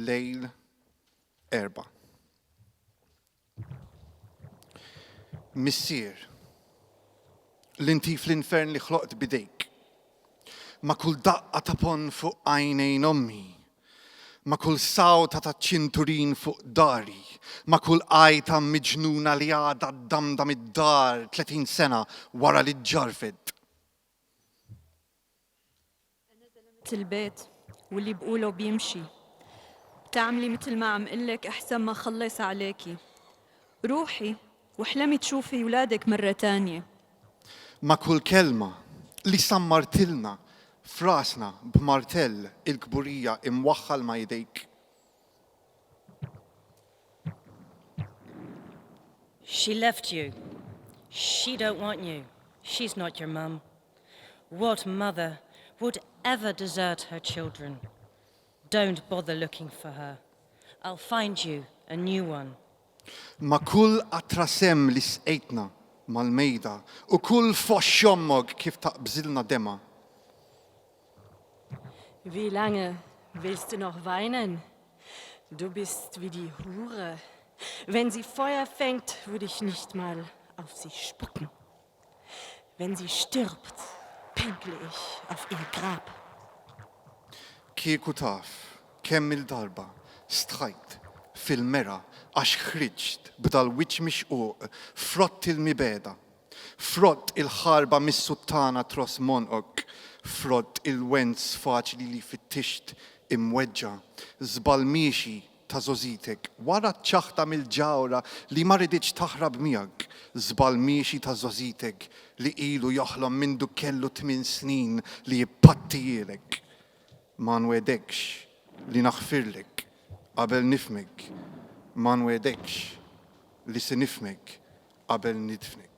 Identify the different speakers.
Speaker 1: lejl 4. Missier, l-inti fl-infern li ħloqt bidejk, ma kull daqqa ta' pon fuq għajnejn ommi, ma kull sawta ta' ċinturin fuq dari, ma kull qajta miġnuna li għadha d-damdam id-dar 30 sena wara li ġarfet.
Speaker 2: البيت واللي بقوله بيمشي بتعملي مثل ما عم قلك أحسن ما خلص عليكي روحي واحلمي تشوفي ولادك مرة تانية
Speaker 1: Ma kull kelma li sammartilna frasna b'martell il-kburija imwaħħal ma' jdejk.
Speaker 3: She left you. She don't want you. She's not your mum. What mother would ever desert her children? Don't bother looking for her. I'll find you a new one.
Speaker 1: Ma kull atrasem li sqejtna mal-mejda u kull foxxommog kif taqbżilna dema.
Speaker 4: Wie lange willst du noch weinen? Du bist wie die Hure. Wenn sie Feuer fängt, würde ich nicht mal auf sie spucken. Wenn sie stirbt, pinkle ich auf ihr Grab.
Speaker 1: Kieku taf, kemm il-darba, stħajt, fil-mera, għax ħriġt b'dal-wiċċ mixquq, frott il-mibeda, frott il-ħarba mis-suttana tros monqok, frott il-wenz faċli li fittixt imweġġa, żbal miexi ta' żożitek, wara ċaħta mill-ġawra li ma rriditx taħrab miegħek, żbal miexi ta' żożitek li ilu joħlom mindu kellu 8 snin li jippattijielek. Ma nwedekx li naħfirlek qabel nifmek, ma nwedekx li se nifmek qabel nidfnek.